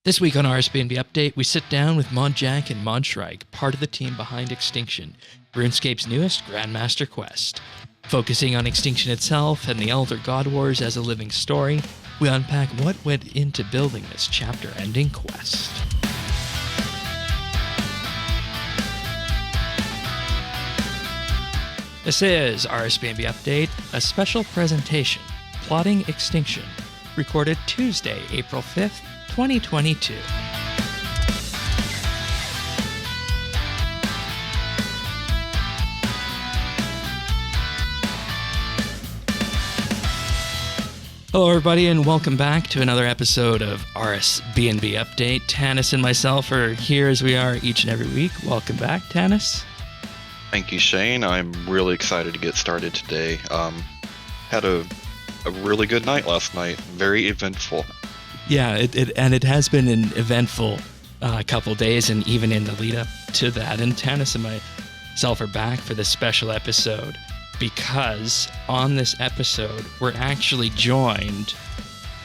This week on RSB&B Update, we sit down with Mod Jack and Mod Shrike, part of the team behind Extinction, RuneScape's newest Grandmaster quest. Focusing on Extinction itself and the Elder God Wars as a living story, we unpack what went into building this chapter-ending quest. This is RSB&B Update, a special presentation, Plotting Extinction, recorded Tuesday, April 5th, 2022. Hello everybody and welcome back to another episode of RSB&B Update. Tanis and myself are here as we are each and every week. Welcome back, Tanis. Thank you, Shane. I'm really excited to get started today. Had a really good night last night. Very eventful. Yeah, it has been an eventful couple days, and even in the lead up to that. And Tanis and myself are back for this special episode because on this episode we're actually joined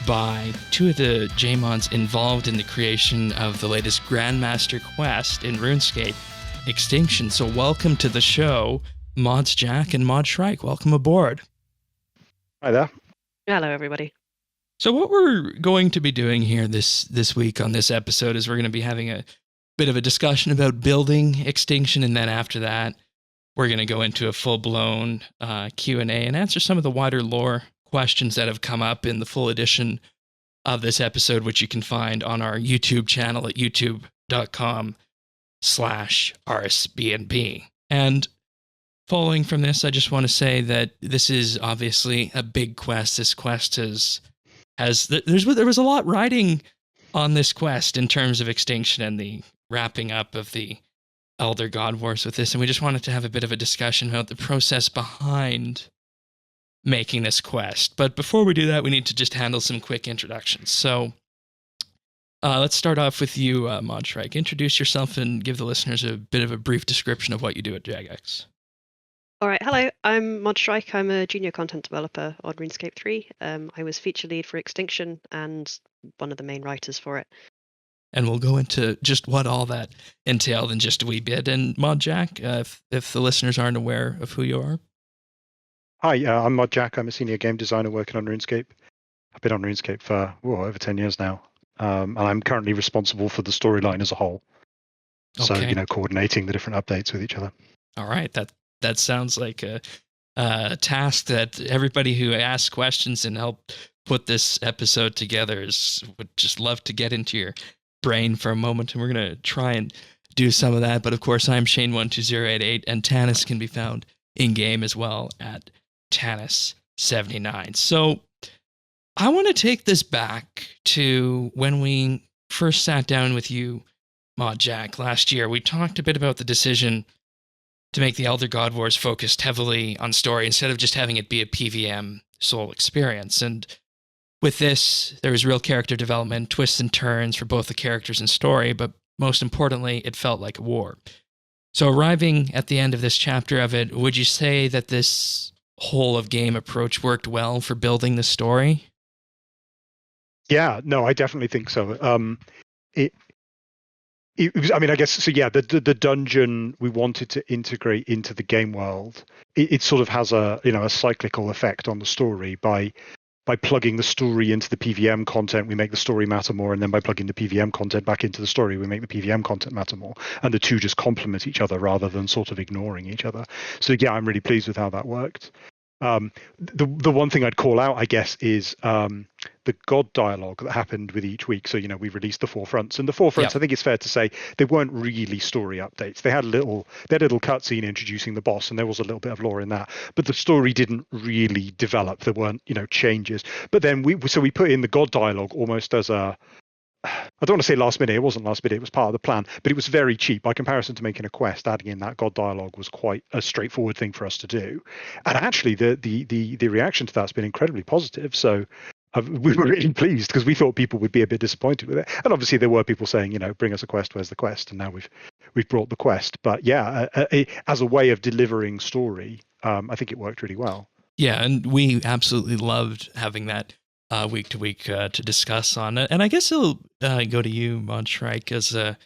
by two of the J-Mods involved in the creation of the latest Grandmaster quest in RuneScape, Extinction. So welcome to the show, Mods Jack and Mod Shrike. Welcome aboard. Hi there. Hello, everybody. So what we're going to be doing here this week on this episode is we're going to be having a bit of a discussion about building Extinction, and then after that, we're going to go into a full-blown Q&A and answer some of the wider lore questions that have come up in the full edition of this episode, which you can find on our YouTube channel at youtube.com/RSB&B. And following from this, I just want to say that this is obviously a big quest. This quest there was a lot riding on this quest in terms of Extinction and the wrapping up of the Elder God Wars with this, and we just wanted to have a bit of a discussion about the process behind making this quest. But before we do that, we need to just handle some quick introductions. So let's start off with you, Mod Shrike. Introduce yourself and give the listeners a bit of a brief description of what you do at Jagex. All right, hello, I'm Mod Shrike. I'm a junior content developer on RuneScape 3. I was feature lead for Extinction and one of the main writers for it. And we'll go into just what all that entailed in just a wee bit. And Mod Jack, if the listeners aren't aware of who you are. Hi, I'm Mod Jack. I'm a senior game designer working on RuneScape. I've been on RuneScape for over 10 years now. And I'm currently responsible for the storyline as a whole. So, Okay. Coordinating the different updates with each other. All right, that sounds like a task that everybody who asks questions and help put this episode together would just love to get into your brain for a moment, and we're going to try and do some of that. But of course, I'm Shane12088, and Tanis can be found in-game as well at Tanis79. So I want to take this back to when we first sat down with you, Mod Jack, last year. We talked a bit about the decision to make the Elder God Wars focused heavily on story instead of just having it be a PvM sole experience. And with this, there was real character development, twists and turns for both the characters and story, but most importantly, it felt like a war. So arriving at the end of this chapter of it, would you say that this whole of game approach worked well for building the story? Yeah, no, I definitely think so. It was, I guess, so yeah, the dungeon we wanted to integrate into the game world, it sort of has a cyclical effect on the story. By plugging the story into the PvM content, we make the story matter more, and then by plugging the PvM content back into the story, we make the PvM content matter more, and the two just complement each other rather than sort of ignoring each other. So yeah, I'm really pleased with how that worked. The one thing I'd call out, I guess, is the God dialogue that happened with each week. So, we released the forefronts, and the forefronts, I think it's fair to say, they weren't really story updates. They had a little cutscene introducing the boss, and there was a little bit of lore in that, but the story didn't really develop. There weren't, changes. But then we put in the God dialogue almost as I don't want to say last minute. It wasn't last minute. It was part of the plan, but it was very cheap by comparison to making a quest. Adding in that God dialogue was quite a straightforward thing for us to do, and actually, the reaction to that's been incredibly positive. So we were really pleased because we thought people would be a bit disappointed with it, and obviously there were people saying, bring us a quest. Where's the quest? And now we've brought the quest. But yeah, as a way of delivering story, I think it worked really well. Yeah, and we absolutely loved having that week to week to discuss on it. And I guess it'll go to you, Mod Shrike, as a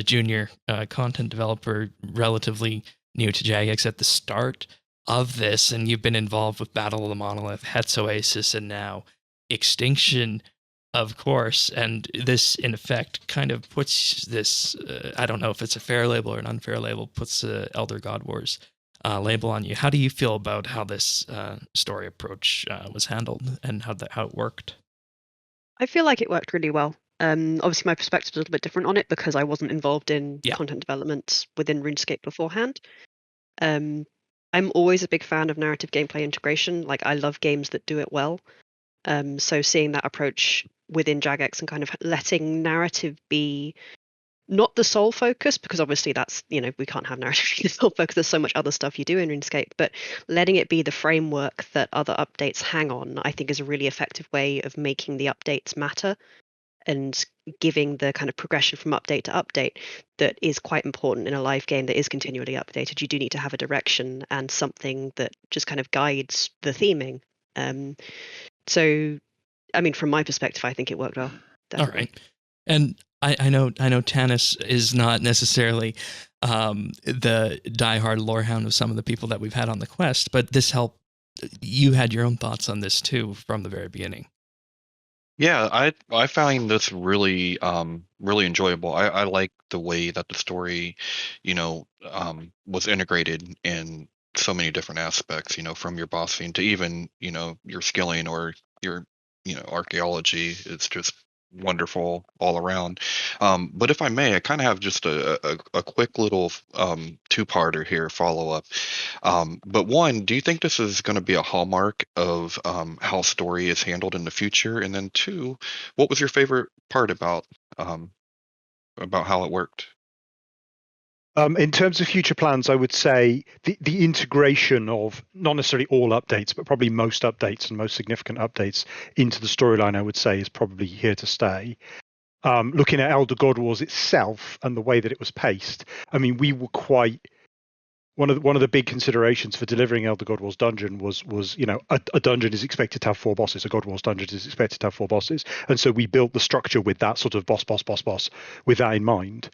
junior content developer, relatively new to Jagex at the start of this, and you've been involved with Battle of the Monolith, Het's Oasis, and now Extinction, of course. And this, in effect, kind of puts this, I don't know if it's a fair label or an unfair label, puts the Elder God Wars label on you. How do you feel about how this story approach was handled and how it worked? I feel like it worked really well. Obviously, my perspective is a little bit different on it because I wasn't involved in content development within RuneScape beforehand. I'm always a big fan of narrative gameplay integration. Like, I love games that do it well. So seeing that approach within Jagex and kind of letting narrative be not the sole focus, because obviously that's, we can't have narrative be the sole focus. There's so much other stuff you do in RuneScape, but letting it be the framework that other updates hang on, I think is a really effective way of making the updates matter and giving the kind of progression from update to update that is quite important in a live game that is continually updated. You do need to have a direction and something that just kind of guides the theming. So, I mean, from my perspective, I think it worked well. Definitely. All right. And I know Tanis is not necessarily the diehard lorehound of some of the people that we've had on the quest, but this helped. You had your own thoughts on this too from the very beginning. Yeah, I found this really really enjoyable. I like the way that the story, was integrated in so many different aspects, from your boss scene to even, your skilling or your, archaeology. It's just wonderful all around. But if I may, I kind of have just a quick little two-parter here, follow-up. But one, do you think this is going to be a hallmark of how story is handled in the future? And then two, what was your favorite part about how it worked? In terms of future plans, I would say the integration of not necessarily all updates, but probably most updates and most significant updates into the storyline, I would say, is probably here to stay. Looking at Elder God Wars itself and the way that it was paced, I mean, we were quite one of the big considerations for delivering Elder God Wars Dungeon was a dungeon is expected to have 4 bosses. A God Wars dungeon is expected to have 4 bosses, and so we built the structure with that sort of boss with that in mind.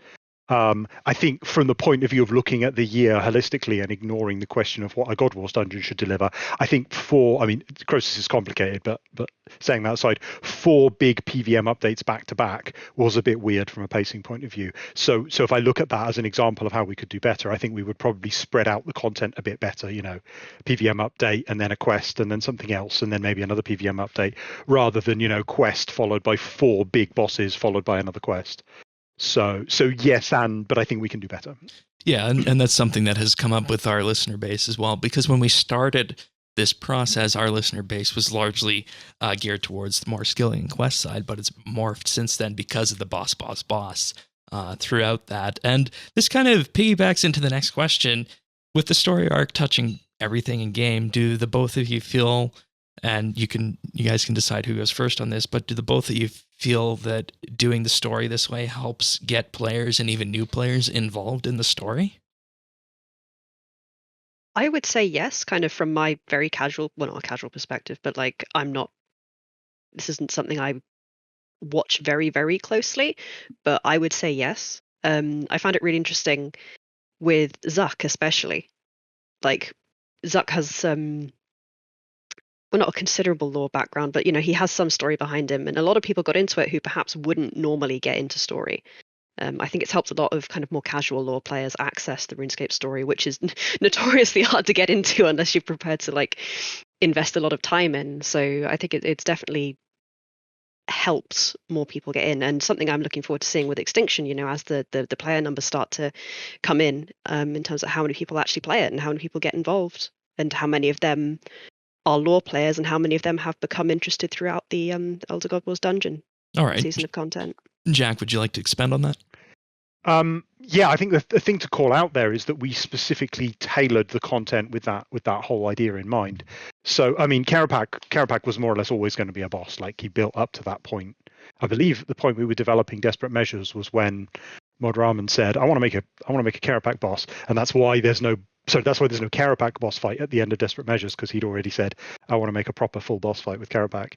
I think from the point of view of looking at the year holistically and ignoring the question of what a God Wars dungeon should deliver, I think Croesus is complicated, but saying that aside, 4 big PVM updates back to back was a bit weird from a pacing point of view. So if I look at that as an example of how we could do better, I think we would probably spread out the content a bit better, PVM update and then a quest and then something else and then maybe another PVM update rather than, quest followed by 4 big bosses followed by another quest. So yes, but I think we can do better. Yeah, and that's something that has come up with our listener base as well, because when we started this process, our listener base was largely geared towards the more skilling and quest side, but it's morphed since then because of the boss throughout that. And this kind of piggybacks into the next question. With the story arc touching everything in game, do the both of you feel, and you guys can decide who goes first on this, but do the both of you feel that doing the story this way helps get players and even new players involved in the story? I would say yes, kind of from my very casual, well, not a casual perspective, but like this isn't something I watch very, very closely, but I would say yes. I found it really interesting with Zuck, especially. Like, Zuck has well, not a considerable lore background, but he has some story behind him, and a lot of people got into it who perhaps wouldn't normally get into story. I think it's helped a lot of kind of more casual lore players access the RuneScape story, which is notoriously hard to get into unless you're prepared to like invest a lot of time in. So I think it's definitely helped more people get in, and something I'm looking forward to seeing with Extinction, as the player numbers start to come in terms of how many people actually play it and how many people get involved and how many of them are lore players and how many of them have become interested throughout the Elder God Wars dungeon season of content. Jack, would you like to expand on that? Yeah, I think the thing to call out there is that we specifically tailored the content with that whole idea in mind. So, I mean, Karapak was more or less always going to be a boss. Like, he built up to that point. I believe the point we were developing Desperate Measures was when Mod Rahman said, I want to make a Karapak boss, and that's why there's no Karapak boss fight at the end of Desperate Measures, because he'd already said, I want to make a proper full boss fight with Karapak.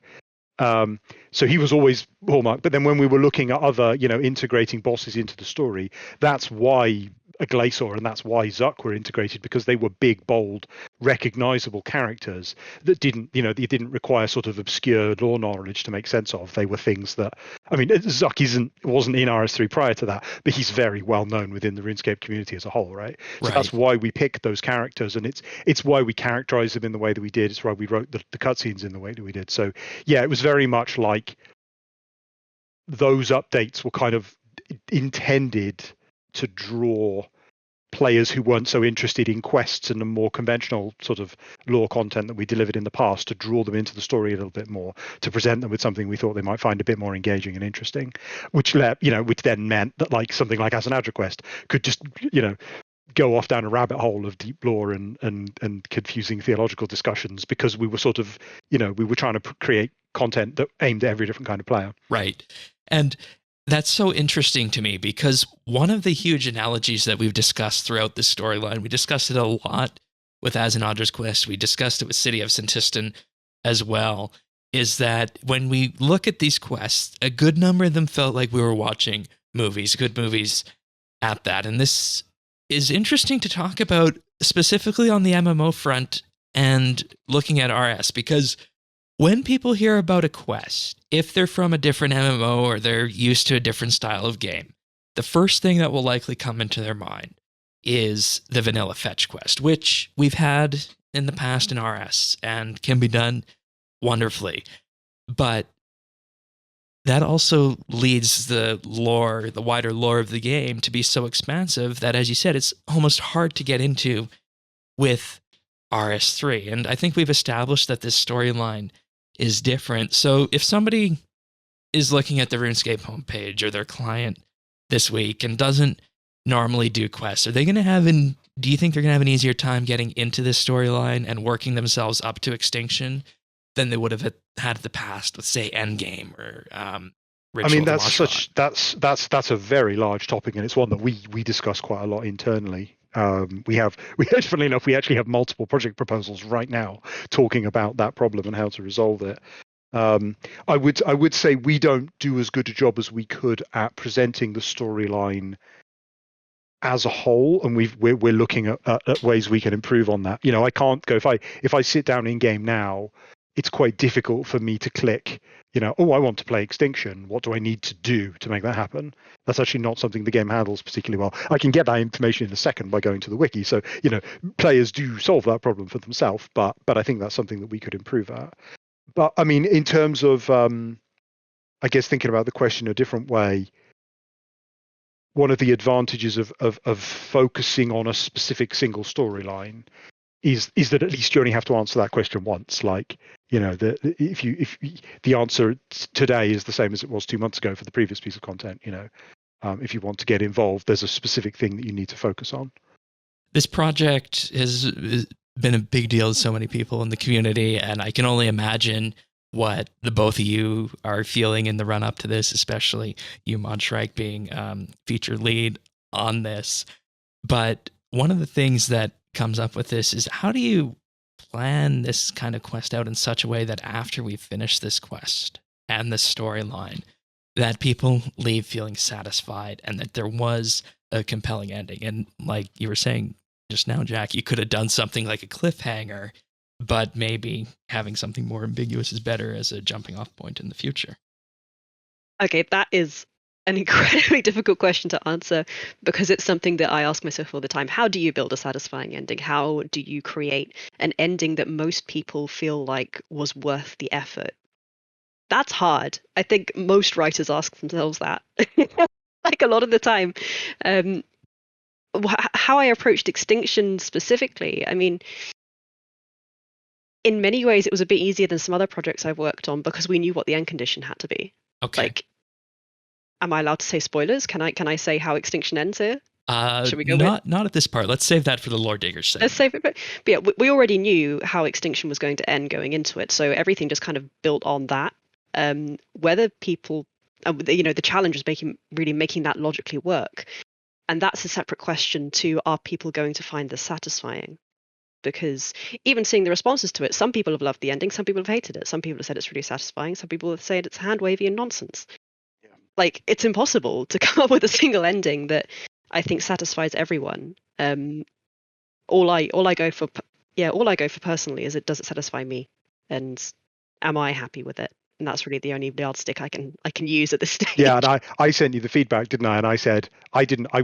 So he was always hallmark. But then when we were looking at other, integrating bosses into the story, that's why a Glacier and that's why Zuck were integrated, because they were big, bold, recognizable characters that they didn't require sort of obscure lore knowledge to make sense of. They were things that, I mean, Zuck wasn't in RS3 prior to that, but he's very well known within the RuneScape community as a whole, right? So that's why we picked those characters, and it's why we characterized them in the way that we did. It's why we wrote the cutscenes in the way that we did. So yeah, it was very much like those updates were kind of intended to draw players who weren't so interested in quests and the more conventional sort of lore content that we delivered in the past, to draw them into the story a little bit more, to present them with something we thought they might find a bit more engaging and interesting, which then meant that like something like As an Adra Quest could just go off down a rabbit hole of deep lore and confusing theological discussions, because we were sort of we were trying to create content that aimed at every different kind of player. Right. And that's so interesting to me, because one of the huge analogies that we've discussed throughout this storyline, we discussed it a lot with As an Adra's Quest, we discussed it with City of Sintistan as well, is that when we look at these quests, a good number of them felt like we were watching movies, good movies at that. And this is interesting to talk about specifically on the MMO front and looking at RS, because when people hear about a quest, if they're from a different MMO or they're used to a different style of game, the first thing that will likely come into their mind is the vanilla fetch quest, which we've had in the past in RS and can be done wonderfully. But that also leads the wider lore of the game to be so expansive that, as you said, it's almost hard to get into with RS3. And I think we've established that this storyline is different. So if somebody is looking at the RuneScape homepage or their client this week and doesn't normally do quests, do you think they're going to have an easier time getting into this storyline and working themselves up to Extinction than they would have had in the past with, say, Endgame or Ritual? I mean, that's a very large topic, and it's one that we discuss quite a lot internally. We actually have multiple project proposals right now talking about that problem and how to resolve it. I would say we don't do as good a job as we could at presenting the storyline as a whole, and we're looking at ways we can improve on that. I can't go if I sit down in game now, it's quite difficult for me to click, I want to play Extinction. What do I need to do to make that happen? That's actually not something the game handles particularly well. I can get that information in a second by going to the wiki. So, players do solve that problem for themselves, but I think that's something that we could improve at. But I mean, in terms of, I guess, thinking about the question a different way, one of the advantages of focusing on a specific single storyline is that at least you only have to answer that question once. Like, if the answer today is the same as it was 2 months ago for the previous piece of content, if you want to get involved, there's a specific thing that you need to focus on. This project has been a big deal to so many people in the community, and I can only imagine what the both of you are feeling in the run up to this, especially you, Mod Shrike, being featured lead on this. But one of the things that comes up with this is, how do you plan this kind of quest out in such a way that after we finish this quest and the storyline, that people leave feeling satisfied and that there was a compelling ending? And like you were saying just now, Jack, you could have done something like a cliffhanger, but maybe having something more ambiguous is better as a jumping off point in the future. Okay, that is an incredibly difficult question to answer, because it's something that I ask myself all the time. How do you build a satisfying ending? How do you create an ending that most people feel like was worth the effort? That's hard. I think most writers ask themselves that, like a lot of the time. How I approached Extinction specifically, I mean, in many ways, it was a bit easier than some other projects I've worked on, because we knew what the end condition had to be. Okay. Like, am I allowed to say spoilers? Can I say how Extinction ends here? Should we go not at this part. Let's save that for the lore diggers segment. Let's save it. But yeah, we already knew how Extinction was going to end going into it, so everything just kind of built on that. Whether people, the challenge was making that logically work, and that's a separate question to: are people going to find this satisfying? because even seeing the responses to it, some people have loved the ending, some people have hated it, some people have said it's really satisfying, some people have said it's hand-wavy and nonsense. Yeah. Like, it's impossible to come up with a single ending that I think satisfies everyone. All I go for personally is, does it satisfy me, and am I happy with it? And that's really the only yardstick I can use at this stage. Yeah, and I sent you the feedback, didn't I? And I said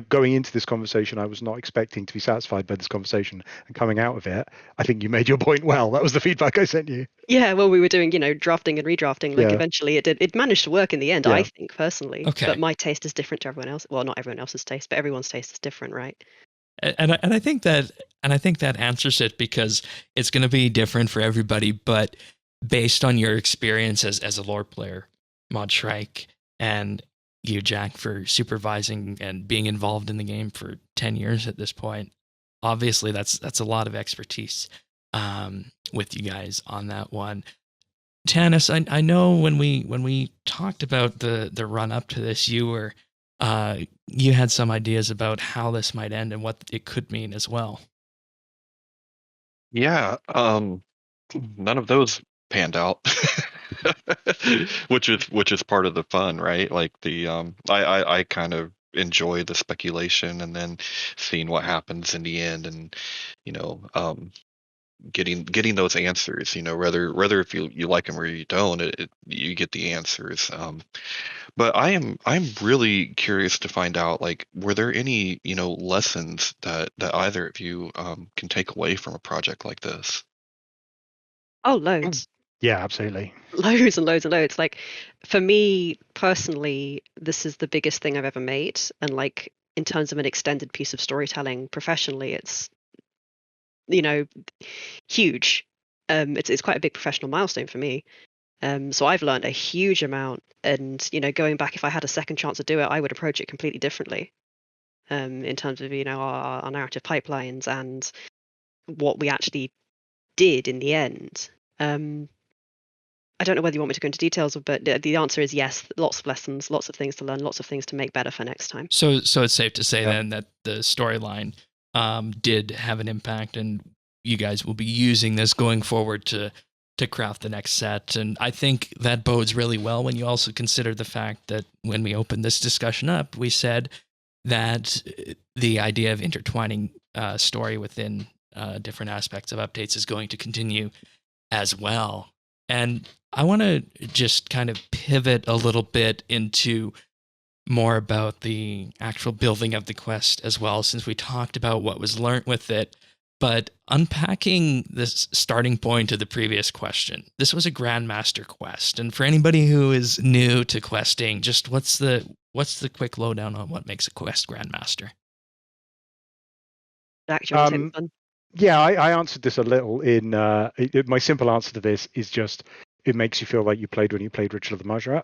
going into this conversation, I was not expecting to be satisfied by this conversation, and coming out of it, I think you made your point well. That was the feedback I sent you. Yeah, well, we were doing, drafting and redrafting. Like, Yeah. eventually it managed to work in the end, Yeah. I think, personally. Okay. But my taste is different to everyone else. Well, not everyone else's taste, but everyone's taste is different, right? And I think that answers it, because it's going to be different for everybody. But based on your experience as a lore player, Mod Shrike, and you, Jack, for supervising and being involved in the game for 10 years at this point, obviously that's a lot of expertise with you guys on that one. Tanis, I know when we talked about the run up to this, you had some ideas about how this might end and what it could mean as well. Yeah, none of those panned out, which is part of the fun, right? Like I kind of enjoy the speculation and then seeing what happens in the end, and getting those answers. Whether if you like them or you don't, you get the answers. But I'm really curious to find out, like, were there any lessons that either of you can take away from a project like this? Oh, loads. Yeah, absolutely. Loads and loads and loads. Like, for me personally, this is the biggest thing I've ever made, and like, in terms of an extended piece of storytelling professionally, it's huge. It's quite a big professional milestone for me. So I've learned a huge amount, and going back, if I had a second chance to do it, I would approach it completely differently. In terms of our narrative pipelines and what we actually did in the end. I don't know whether you want me to go into details, but the answer is yes. Lots of lessons, lots of things to learn, lots of things to make better for next time. So it's safe to say then that the storyline did have an impact, and you guys will be using this going forward to craft the next set. And I think that bodes really well when you also consider the fact that when we opened this discussion up, we said that the idea of intertwining story within different aspects of updates is going to continue as well. And I want to just kind of pivot a little bit into more about the actual building of the quest as well, since we talked about what was learned with it. But unpacking this starting point of the previous question, this was a Grandmaster quest. And for anybody who is new to questing, just what's the quick lowdown on what makes a quest Grandmaster? Jack, do you want to take the fun? Yeah, I answered this a little in my simple answer to this is just it makes you feel like you played when you played Ritual of the Majrat.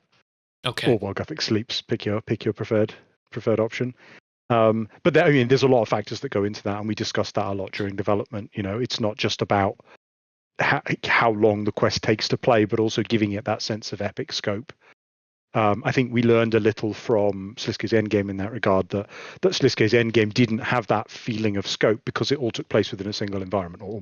Okay. Or Wild Gothic Sleeps. Pick your preferred option. But there's a lot of factors that go into that, and we discussed that a lot during development. It's not just about how long the quest takes to play, but also giving it that sense of epic scope. I think we learned a little from Sliske's Endgame in that regard, that Sliske's Endgame didn't have that feeling of scope because it all took place within a single environment, or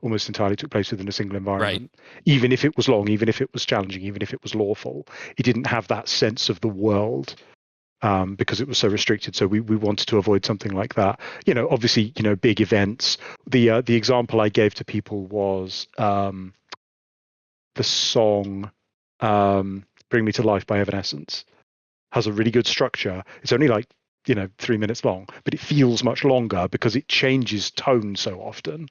almost entirely took place within a single environment. Right. Even if it was long, even if it was challenging, even if it was lawful, it didn't have that sense of the world because it was so restricted. So we wanted to avoid something like that. Obviously, big events. The example I gave to people was the song Bring Me to Life by Evanescence. Has a really good structure. It's only like 3 minutes long, but it feels much longer because it changes tone so often.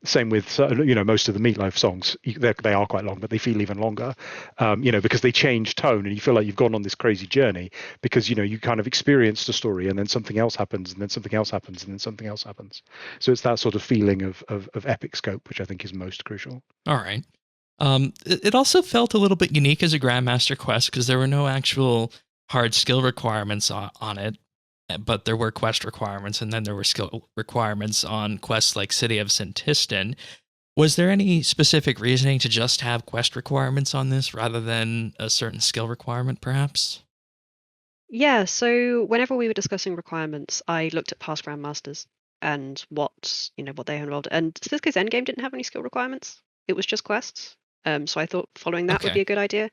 Same with most of the Meatloaf songs. They are quite long, but they feel even longer. Because they change tone, and you feel like you've gone on this crazy journey because you kind of experienced a story, and then something else happens, and then something else happens, and then something else happens. So it's that sort of feeling of epic scope, which I think is most crucial. All right. It also felt a little bit unique as a Grandmaster quest because there were no actual hard skill requirements on it, but there were quest requirements, and then there were skill requirements on quests like City of Sintistan. Was there any specific reasoning to just have quest requirements on this rather than a certain skill requirement, perhaps? Yeah, so whenever we were discussing requirements, I looked at past Grandmasters. and what they involved. And Cisco's Endgame didn't have any skill requirements; it was just quests. So I thought following that would be a good idea.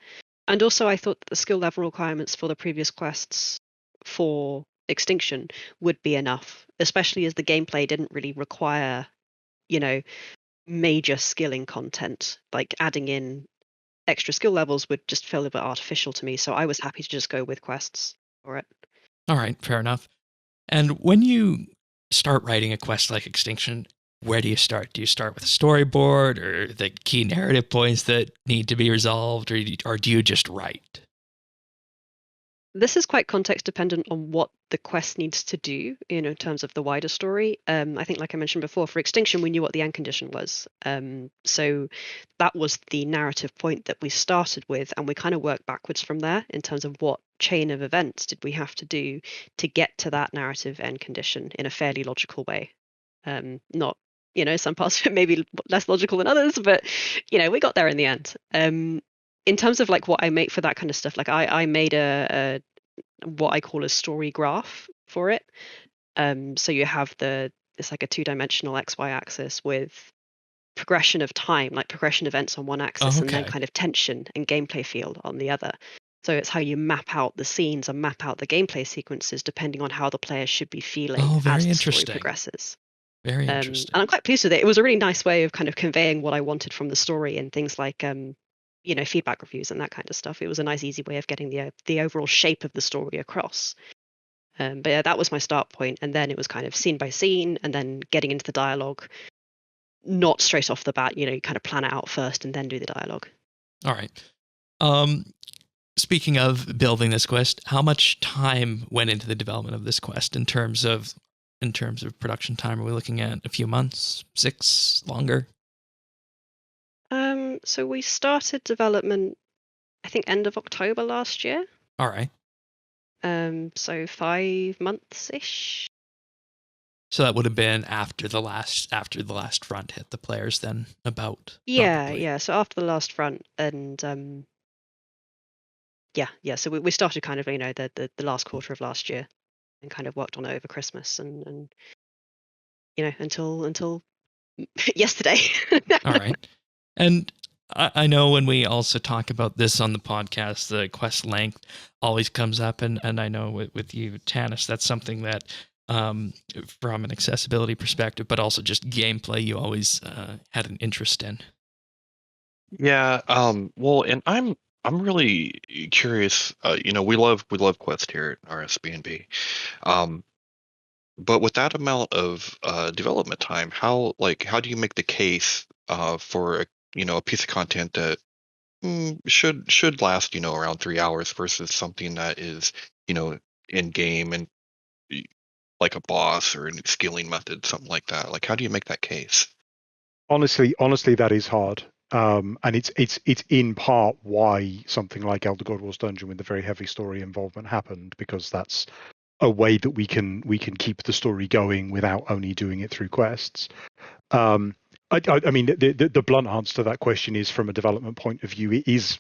And also, I thought that the skill level requirements for the previous quests for Extinction would be enough, especially as the gameplay didn't really require, major skilling content. Like adding in extra skill levels would just feel a bit artificial to me. So I was happy to just go with quests for it. All right, fair enough. And when you start writing a quest like Extinction, where do you start? Do you start with a storyboard or the key narrative points that need to be resolved, or do you just write? This is quite context dependent on what the quest needs to do, in terms of the wider story. I think, like I mentioned before, for Extinction, we knew what the end condition was. So that was the narrative point that we started with, and we kind of worked backwards from there in terms of what chain of events did we have to do to get to that narrative end condition in a fairly logical way. Not, some parts of it may be less logical than others, but, we got there in the end. In terms of like what I make for that kind of stuff, like I made a what I call a story graph for it. So you have it's like a 2-dimensional XY axis with progression of time, like progression events on one axis, and then kind of tension and gameplay feel on the other. So it's how you map out the scenes and map out the gameplay sequences depending on how the player should be feeling as the story progresses. Very interesting. And I'm quite pleased with it. It was a really nice way of kind of conveying what I wanted from the story and things like feedback reviews and that kind of stuff. It was a nice, easy way of getting the overall shape of the story across. But yeah, that was my start point, and then it was kind of scene by scene, and then getting into the dialogue, not straight off the bat. You kind of plan it out first and then do the dialogue. All right. Speaking of building this quest, how much time went into the development of this quest in terms of production time? Are we looking at a few months, 6, longer? So we started development, I think, end of October last year. All right. So 5 months-ish. So that would have been after the last front hit the players then, about. Yeah, probably. yeah. So after the last front, and yeah. So we started kind of the last quarter of last year, and kind of worked on it over Christmas and until yesterday. All right. And I know when we also talk about this on the podcast, the quest length always comes up. And I know with you, Tanis, that's something that from an accessibility perspective, but also just gameplay, you always had an interest in. Yeah. Well, and I'm really curious. We love Quest here at RSB&B. But with that amount of development time, how do you make the case for a piece of content that should last around 3 hours versus something that is in game and like a boss or a scaling method, something like that? Like, how do you make that case? Honestly, that is hard. And it's in part why something like Elder God Wars Dungeon with the very heavy story involvement happened, because that's a way that we can keep the story going without only doing it through quests. I mean, the blunt answer to that question is, from a development point of view, it is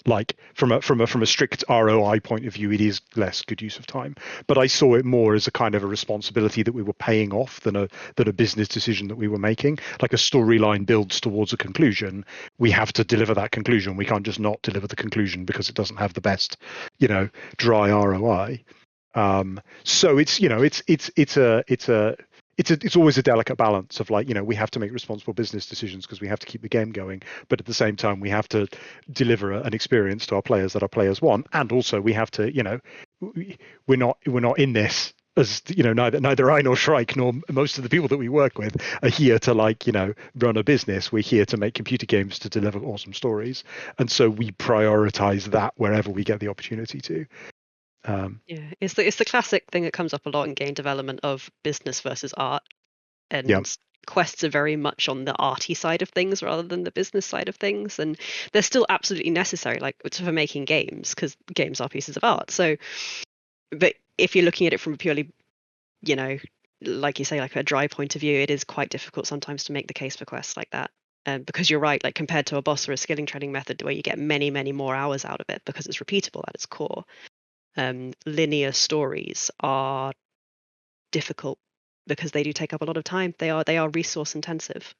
like from a strict ROI point of view, it is less good use of time. But I saw it more as a kind of a responsibility that we were paying off than a business decision that we were making. Like a storyline builds towards a conclusion, we have to deliver that conclusion. We can't just not deliver the conclusion because it doesn't have the best, dry ROI. So it's always a delicate balance of we have to make responsible business decisions because we have to keep the game going, but at the same time we have to deliver an experience to our players that our players want, and also we have to we're not in this as neither I nor Shrike nor most of the people that we work with are here to run a business. We're here to make computer games to deliver awesome stories, and so we prioritize that wherever we get the opportunity to. Yeah, it's the classic thing that comes up a lot in game development of business versus art, and quests are very much on the arty side of things rather than the business side of things, and they're still absolutely necessary, like for making games, because games are pieces of art. So, but if you're looking at it from a purely, like you say, like a dry point of view, it is quite difficult sometimes to make the case for quests like that. Because you're right, like compared to a boss or a skilling training method where you get many, many more hours out of it because it's repeatable at its core. Linear stories are difficult because they do take up a lot of time. They are resource intensive.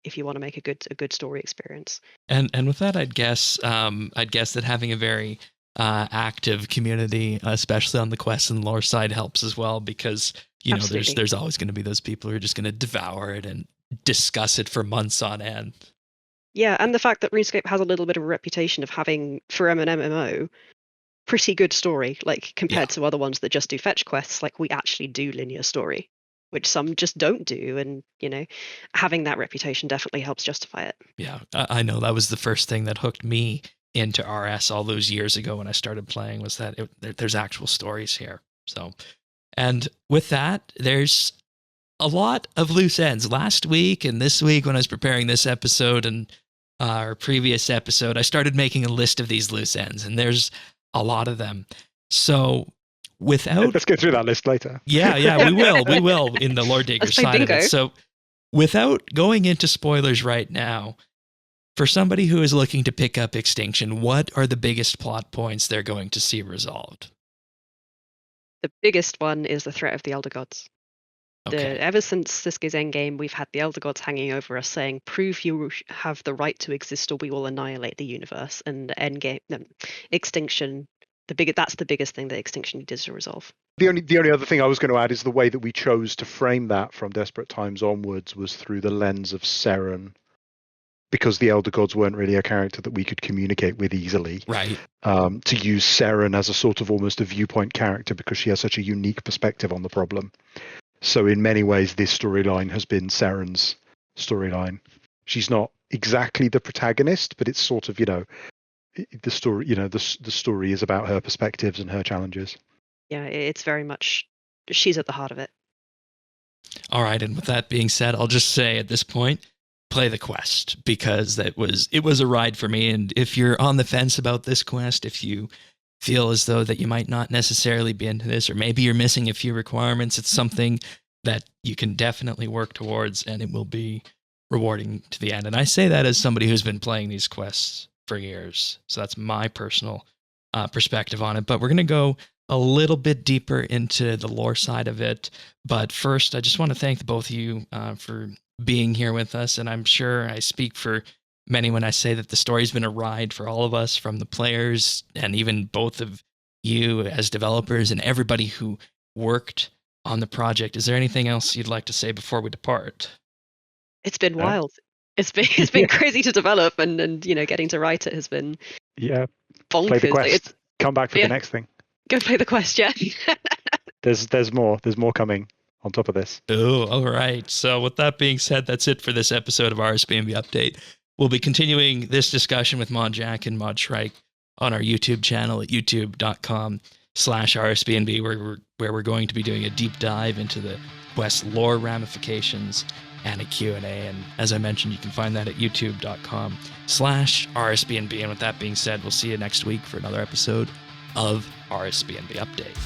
If you want to make a good story experience. And with that, I'd guess that having a very active community, especially on the quest and lore side, helps as well, because you know Absolutely. there's always going to be those people who are just going to devour it and discuss it for months on end. Yeah, and the fact that RuneScape has a little bit of a reputation of having, for an MMO, pretty good story, like compared to other ones that just do fetch quests. Like we actually do linear story, which some just don't do, and you know, having that reputation definitely helps justify it. Yeah, I know that was the first thing that hooked me into RS all those years ago when I started playing, was that there's actual stories here. So, and with that, there's a lot of loose ends. Last week and this week, when I was preparing this episode and our previous episode, I started making a list of these loose ends, and there's a lot of them. So without... Let's go through that list later. Yeah, we will in the Lore Digger side bingo. of it. So without going into spoilers right now, for somebody who is looking to pick up Extinction, what are the biggest plot points they're going to see resolved? The biggest one is the threat of the Elder Gods. Okay. Ever since Sisko's Endgame, we've had the Elder Gods hanging over us saying, prove you have the right to exist or we will annihilate the universe. And Extinction, that's the biggest thing that Extinction needed to resolve. The only other thing I was going to add is the way that we chose to frame that from Desperate Times onwards was through the lens of Seren, because the Elder Gods weren't really a character that we could communicate with easily. Right. To use Seren as a sort of almost a viewpoint character because she has such a unique perspective on the problem. So in many ways, this storyline has been Seren's storyline. She's not exactly the protagonist, but it's sort of, the story. The story is about her perspectives and her challenges. Yeah, it's very much, she's at the heart of it. All right, and with that being said, I'll just say at this point, play the quest, because it was a ride for me. And if you're on the fence about this quest, if you feel as though that you might not necessarily be into this, or maybe you're missing a few requirements, it's something that you can definitely work towards, and it will be rewarding to the end. And I say that as somebody who's been playing these quests for years. So that's my personal perspective on it. But we're going to go a little bit deeper into the lore side of it. But first, I just want to thank the both of you for being here with us. And I'm sure I speak for many when I say that the story's been a ride for all of us, from the players and even both of you as developers and everybody who worked on the project. Is there anything else you'd like to say before we depart? It's been wild. It's been crazy to develop, and getting to write it has been bonkers. Play the quest. Come back for the next thing. Go play the quest, yeah. There's more coming on top of this. Oh, all right. So with that being said, that's it for this episode of RSB&B Update. We'll be continuing this discussion with Jack and Mod Shrike on our YouTube channel at youtube.com/RSB&B, where we're going to be doing a deep dive into the quest lore ramifications and a Q&A. And as I mentioned, you can find that at youtube.com/RSB&B. And with that being said, we'll see you next week for another episode of RSB&B Update.